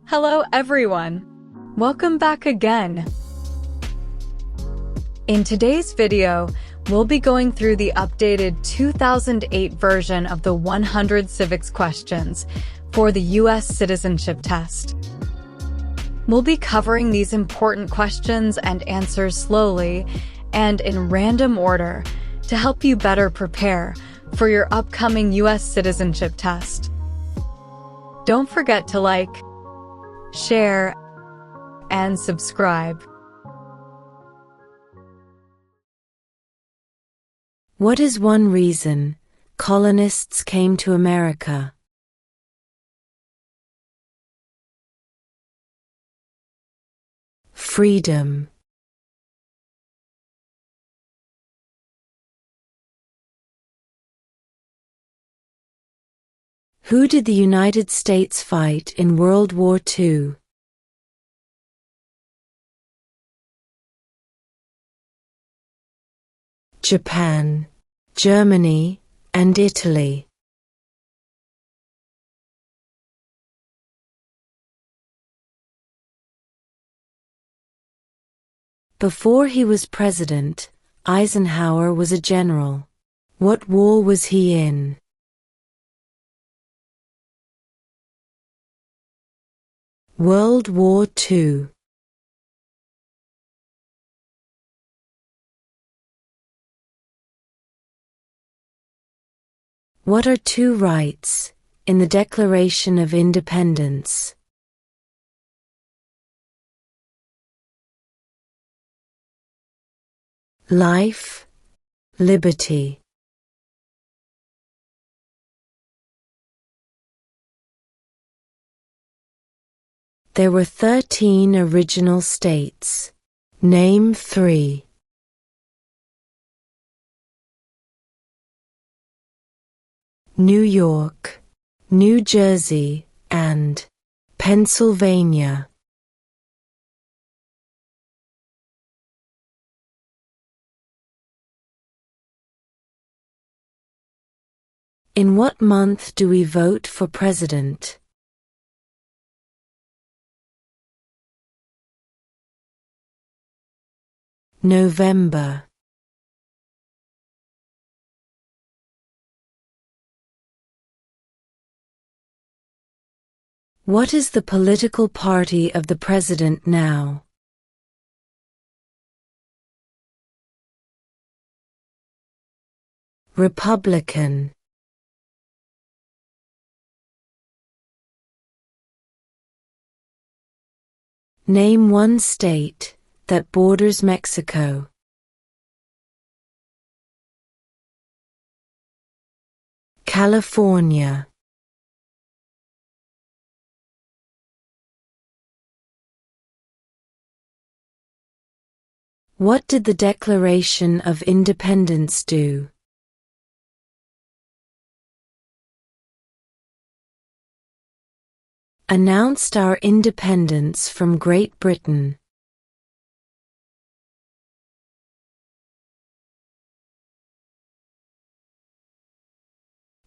Hello everyone! Welcome back again! In today's video, we'll be going through the updated 2008 version of the 100 civics questions for the U.S. Citizenship Test. We'll be covering these important questions and answers slowly and in random order to help you better prepare for your upcoming U.S. Citizenship Test. Don't forget to like, share, and subscribe. What is one reason colonists came to America? Freedom. Who did the United States fight in World War II? Japan, Germany, and Italy. Before he was president, Eisenhower was a general. What war was he in? World War II. What are two rights in the Declaration of Independence? Life, liberty. There were 13 original states. Name 3. New York, New Jersey, and Pennsylvania. In what month do we vote for president? November. What is the political party of the president now? Republican. Name one state that borders Mexico. California. What did the Declaration of Independence do? Announced our independence from Great Britain.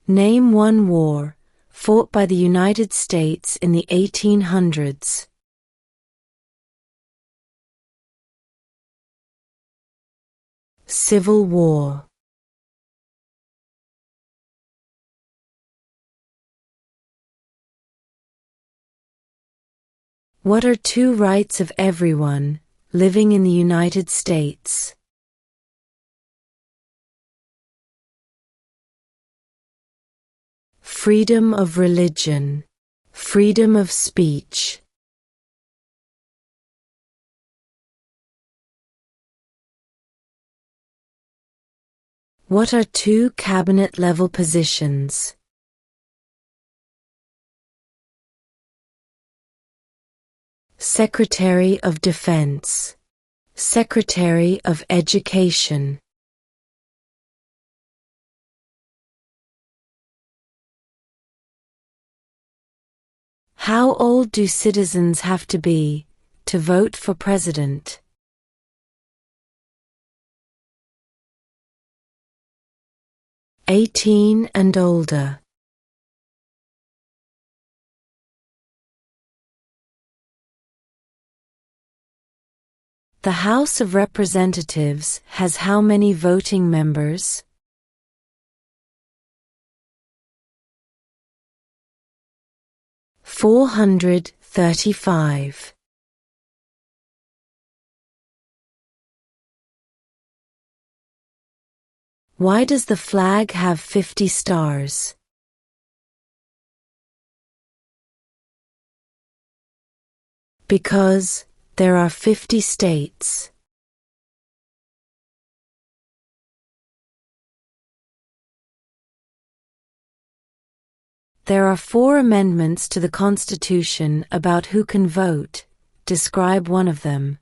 Name one war fought by the United States in the 1800s. Civil War. What are two rights of everyone living in the United States? Freedom of religion, freedom of speech. What are two cabinet-level positions? Secretary of Defense, Secretary of Education. How old do citizens have to be to vote for president? 18 and older. The House of Representatives has how many voting members? (435). Why does the flag have 50 stars? Because there are 50 states. There are 4 amendments to the Constitution about who can vote. Describe one of them.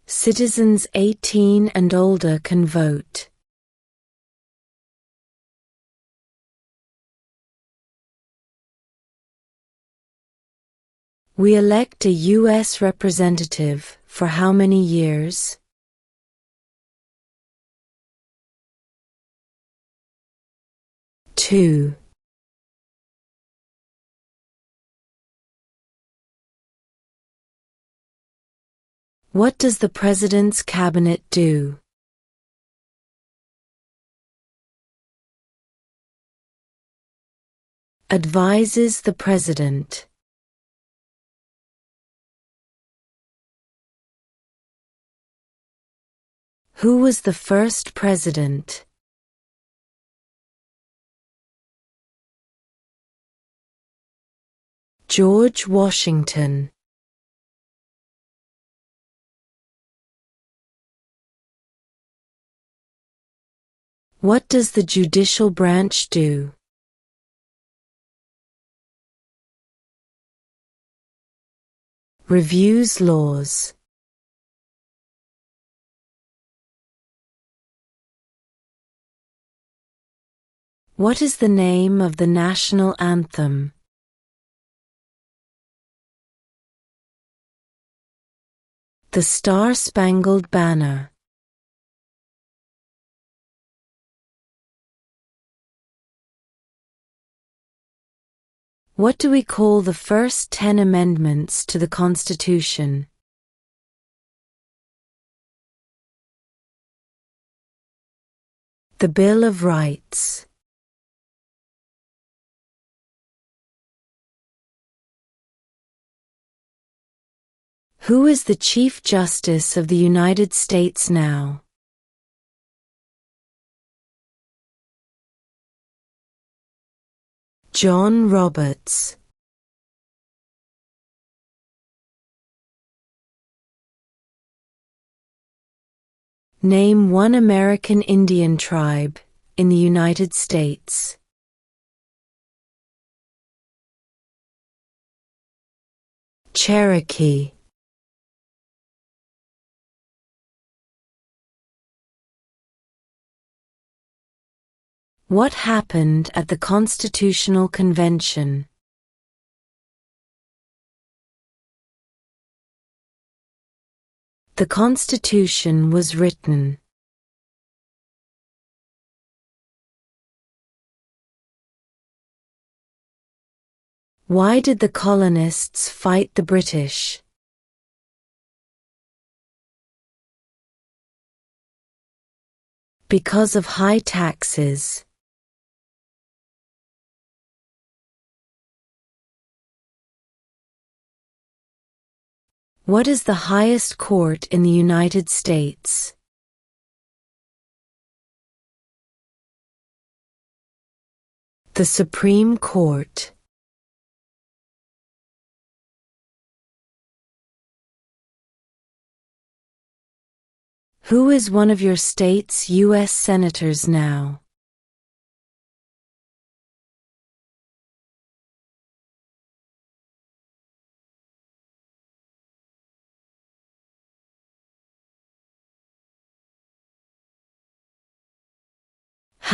Citizens 18 and older can vote. We elect a U.S. representative for how many years? Two. What does the President's cabinet do? Advises the President. Who was the first president? George Washington. What does the judicial branch do? Reviews laws. What is the name of the national anthem? The Star-Spangled Banner. What do we call the first 10 amendments to the Constitution? The Bill of Rights. Who is the Chief Justice of the United States now? John Roberts. Name one American Indian tribe in the United States. Cherokee. What happened at the Constitutional Convention? The Constitution was written. Why did the colonists fight the British? Because of high taxes. What is the highest court in the United States? The Supreme Court. Who is one of your state's U.S. senators now?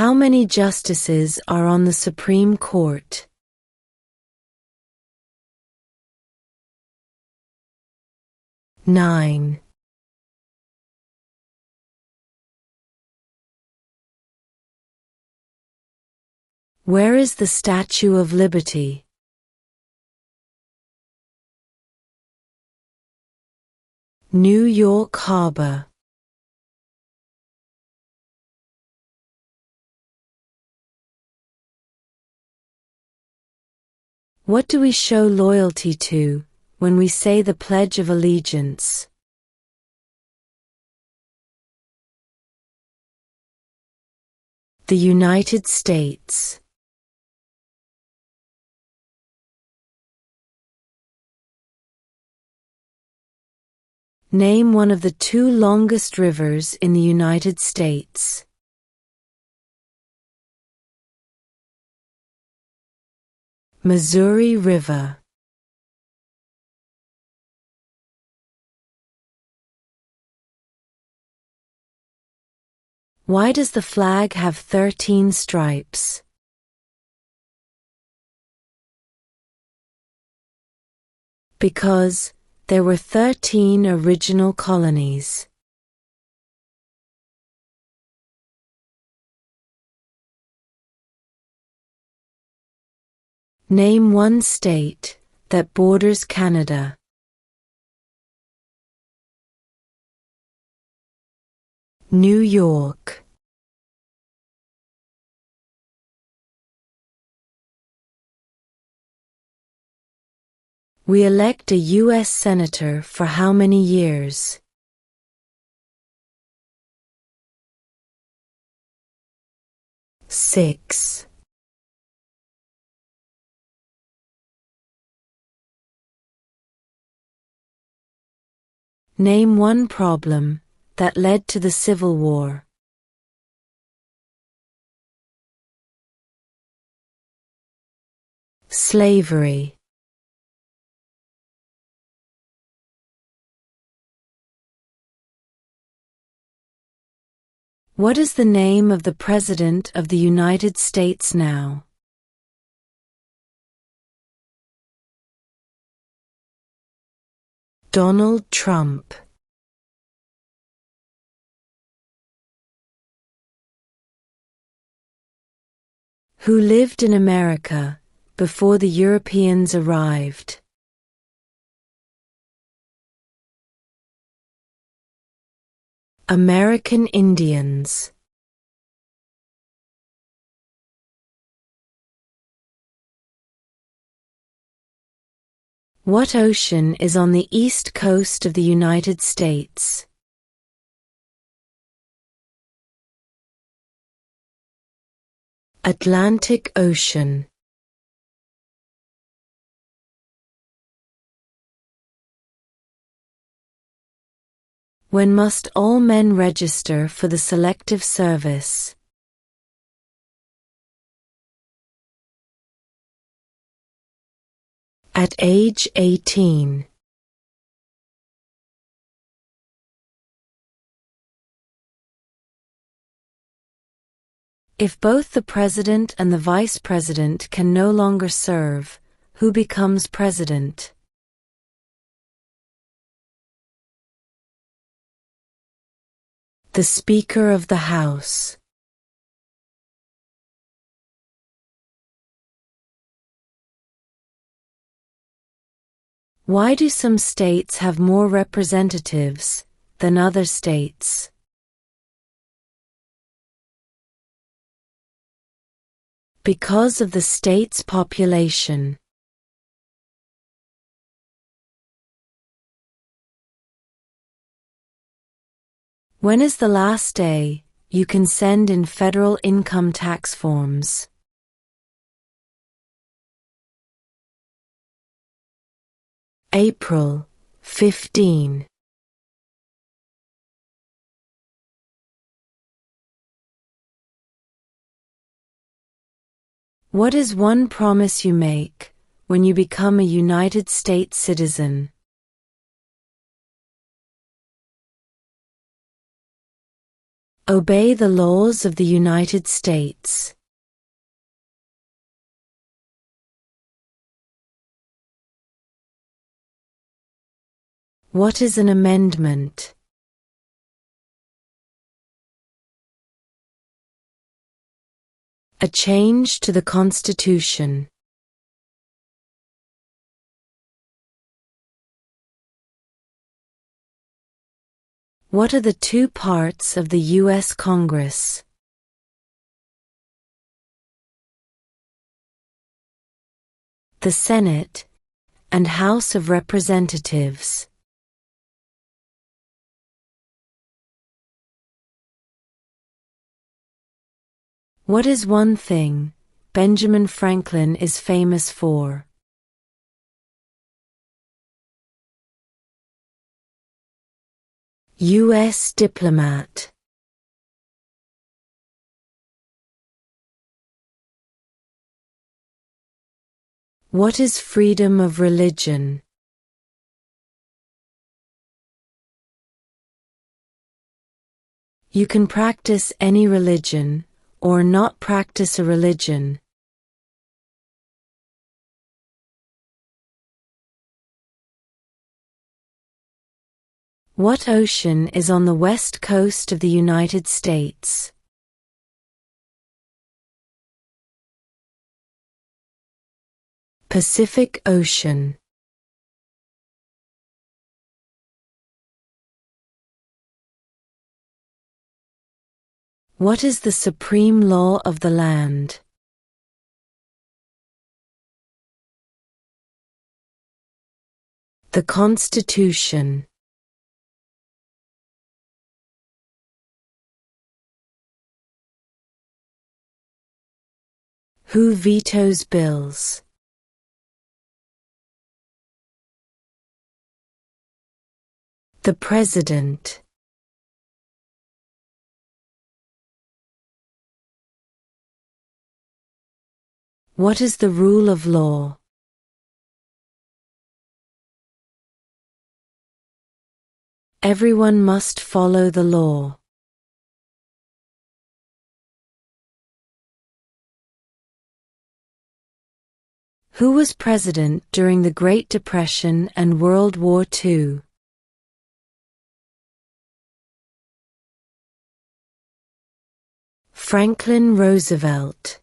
How many justices are on the Supreme Court? 9. Where is the Statue of Liberty? New York Harbor. What do we show loyalty to when we say the Pledge of Allegiance? The United States. Name one of the two longest rivers in the United States. Missouri River. Why does the flag have 13 stripes? Because there were 13 original colonies. Name one state that borders Canada. New York. We elect a U.S. Senator for how many years? Six. Name one problem that led to the Civil War. Slavery. What is the name of the President of the United States now? Donald Trump. Who lived in America before the Europeans arrived? American Indians. What ocean is on the east coast of the United States? Atlantic Ocean. When must all men register for the Selective Service? At age 18. If both the President and the Vice President can no longer serve, who becomes President? The Speaker of the House. Why do some states have more representatives than other states? Because of the state's population. When is the last day you can send in federal income tax forms? April 15. What is one promise you make when you become a United States citizen? Obey the laws of the United States. What is an amendment? A change to the Constitution. What are the two parts of the U.S. Congress? The Senate and House of Representatives. What is one thing Benjamin Franklin is famous for? U.S. diplomat. What is freedom of religion? You can practice any religion, or not practice a religion. What ocean is on the west coast of the United States? Pacific Ocean. What is the supreme law of the land? The Constitution. Who vetoes bills? The President. What is the rule of law? Everyone must follow the law. Who was president during the Great Depression and World War II? Franklin Roosevelt.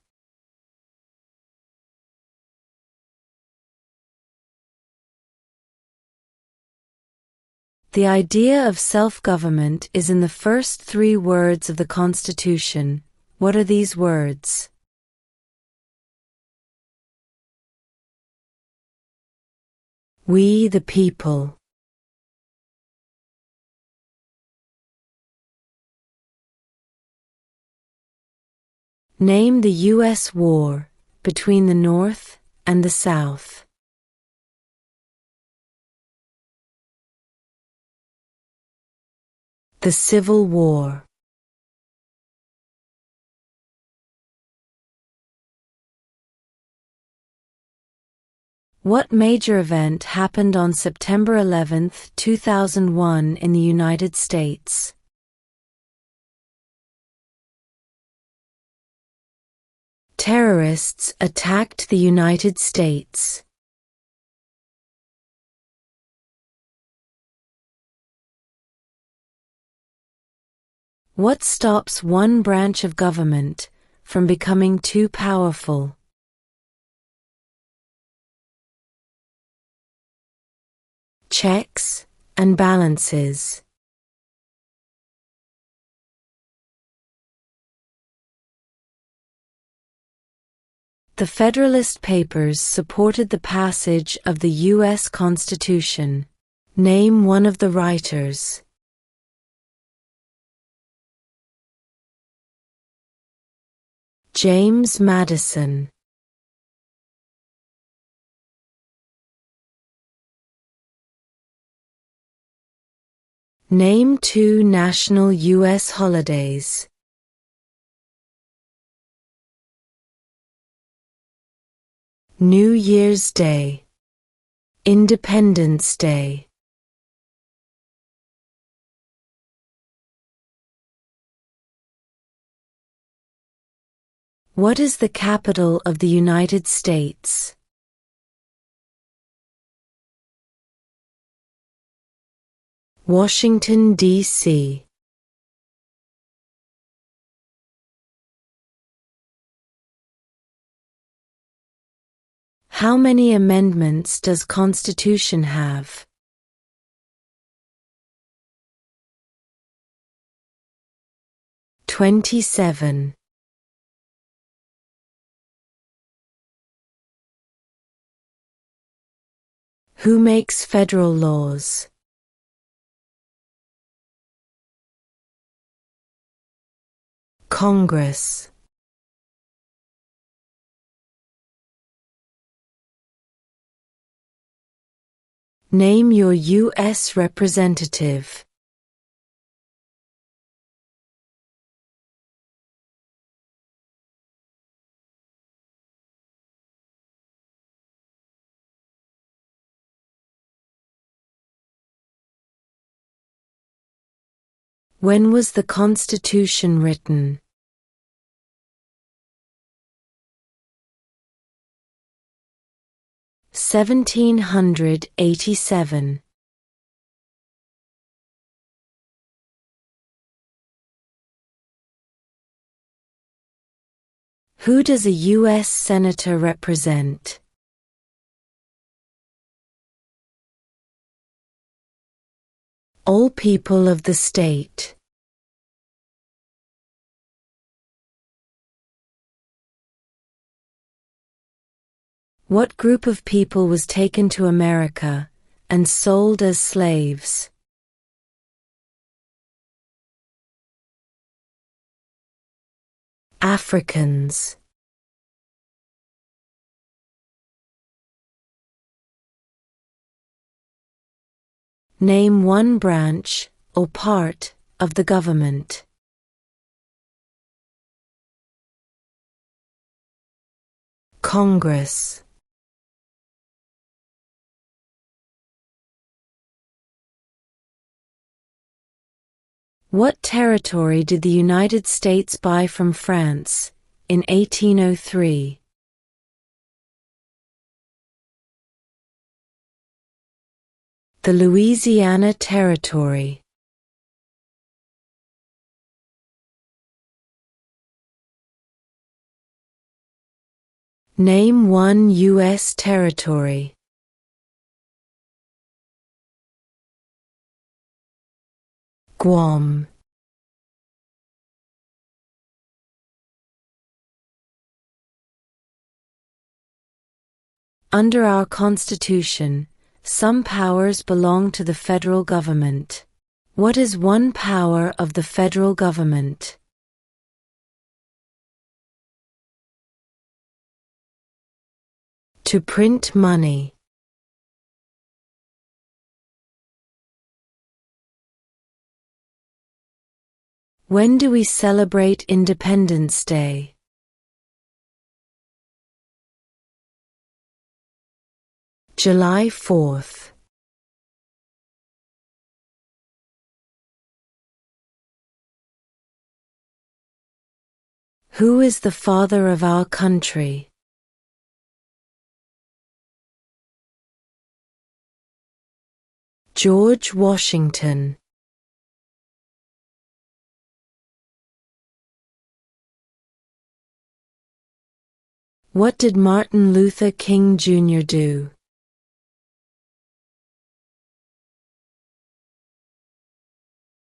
The idea of self-government is in the first 3 words of the Constitution. What are these words? We the people. Name the U.S. war between the North and the South. The Civil War. What major event happened on September 11, 2001 in the United States? Terrorists attacked the United States. What stops one branch of government from becoming too powerful? Checks and balances. The Federalist Papers supported the passage of the U.S. Constitution. Name one of the writers. James Madison. Name 2 national U.S. holidays. New Year's Day. Independence Day. What is the capital of the United States? Washington, D.C. How many amendments does Constitution have? 27. Who makes federal laws? Congress. Name your U.S. representative. When was the Constitution written? (1787). Who does a U.S. Senator represent? All people of the state. What group of people was taken to America and sold as slaves? Africans. Name one branch or part of the government. Congress. What territory did the United States buy from France in 1803? The Louisiana Territory. Name one U.S. territory. Guam. Under our Constitution, some powers belong to the federal government. What is one power of the federal government? To print money. When do we celebrate Independence Day? July 4th. Who is the father of our country? George Washington. What did Martin Luther King Jr. do?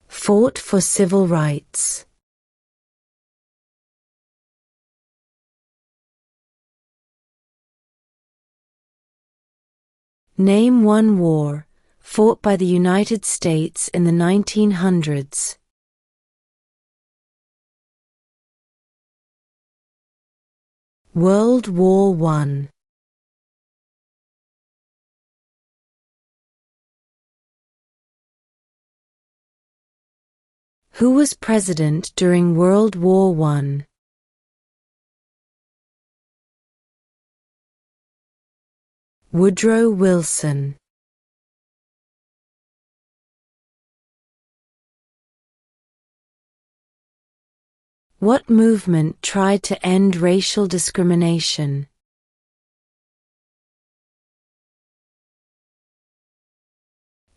Fought for civil rights. Name one war fought by the United States in the 1900s. World War I. Who was president during World War I? Woodrow Wilson. What movement tried to end racial discrimination?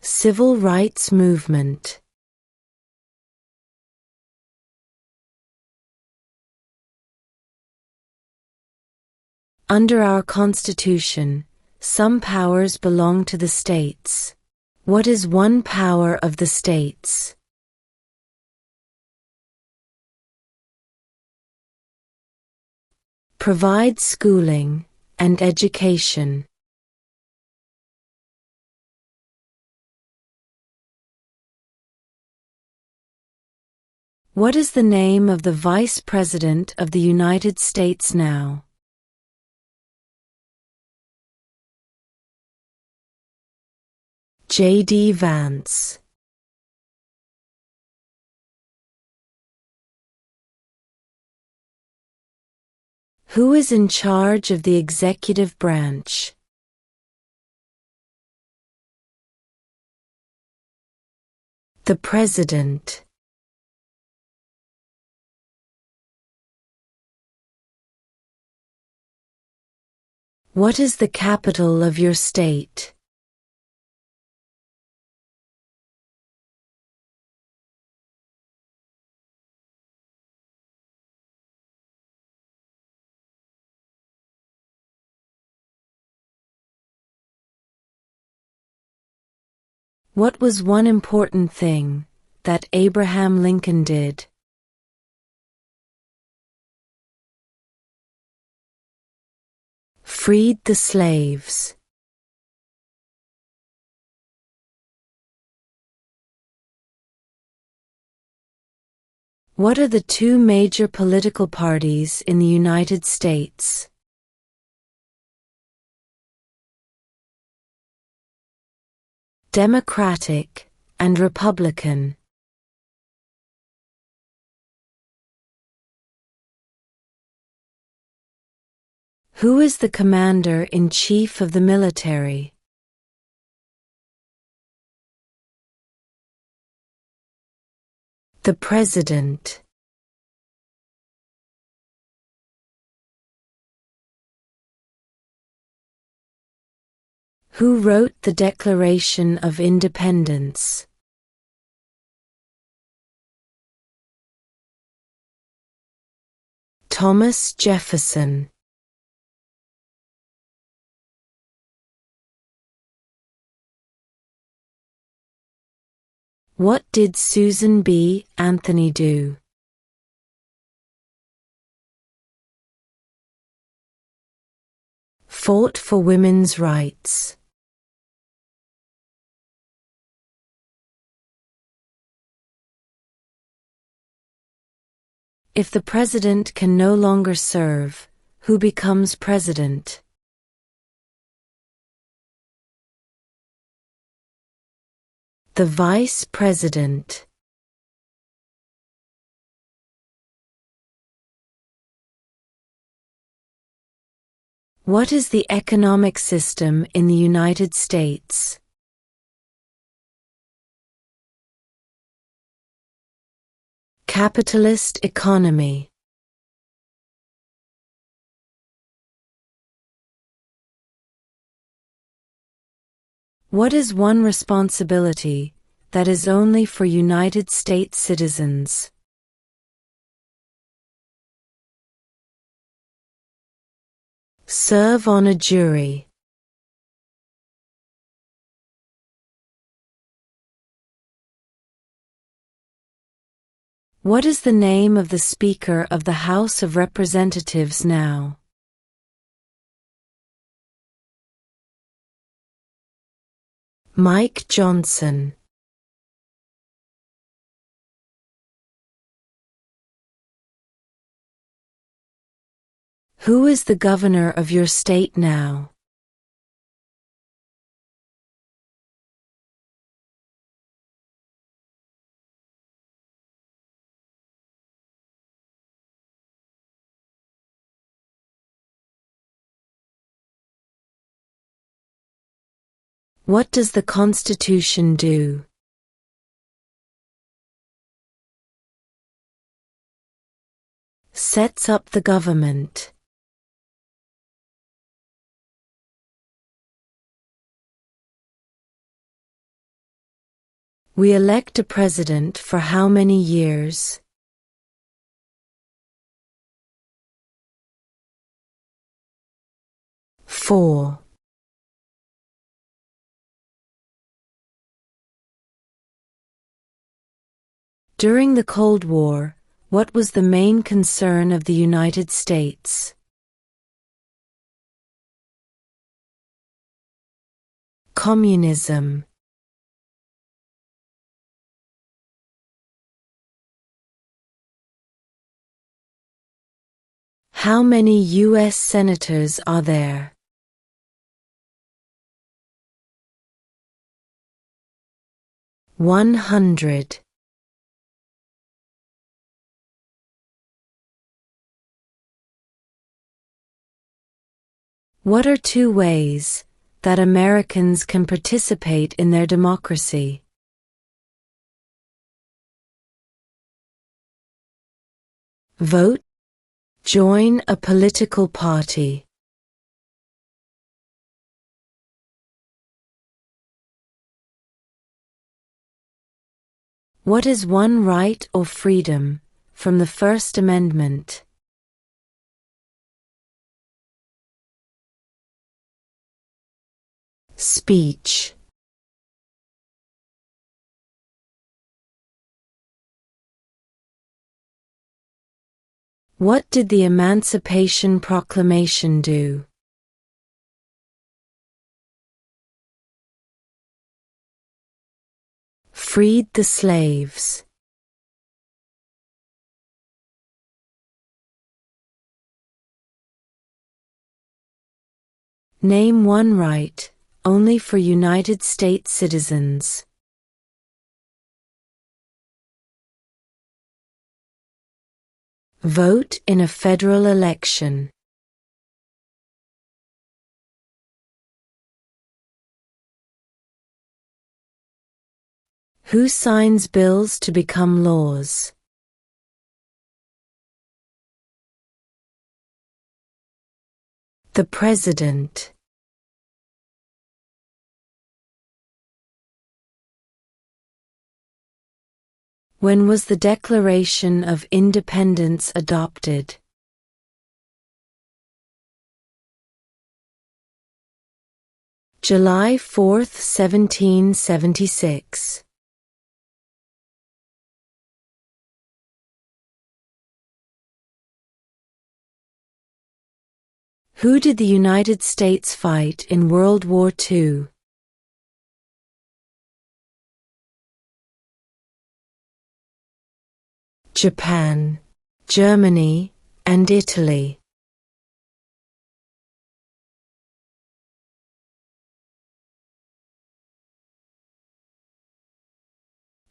Civil rights movement. Under our Constitution, some powers belong to the states. What is one power of the states? Provide schooling and education. What is the name of the Vice President of the United States now? J.D. Vance. Who is in charge of the executive branch? The President. What is the capital of your state? What was one important thing that Abraham Lincoln did? Freed the slaves. What are the two major political parties in the United States? Democratic and Republican. Who is the commander-in-chief of the military? The President. Who wrote the Declaration of Independence? Thomas Jefferson. What did Susan B. Anthony do? Fought for women's rights. If the president can no longer serve, who becomes president? The vice president. What is the economic system in the United States? Capitalist economy. What is one responsibility that is only for United States citizens? Serve on a jury. What is the name of the Speaker of the House of Representatives now? Mike Johnson. Who is the governor of your state now? What does the Constitution do? Sets up the government. We elect a president for how many years? Four. During the Cold War, what was the main concern of the United States? Communism. How many U.S. senators are there? 100. What are two ways that Americans can participate in their democracy? Vote. Join a political party. What is one right or freedom from the First Amendment? Speech. What did the Emancipation Proclamation do? Freed the slaves. Name one right only for United States citizens. Vote in a federal election. Who signs bills to become laws? The President. When was the Declaration of Independence adopted? July 4, 1776. Who did the United States fight in World War II? Japan, Germany, and Italy.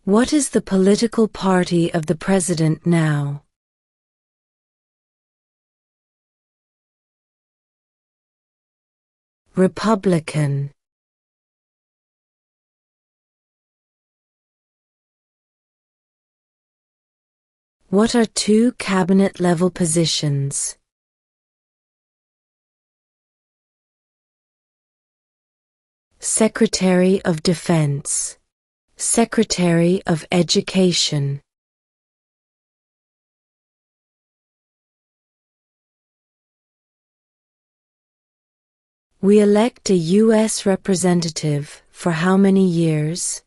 What is the political party of the President now? Republican. What are two cabinet-level positions? Secretary of Defense, Secretary of Education. We elect a U.S. representative for how many years?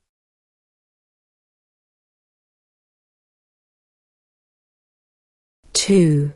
2.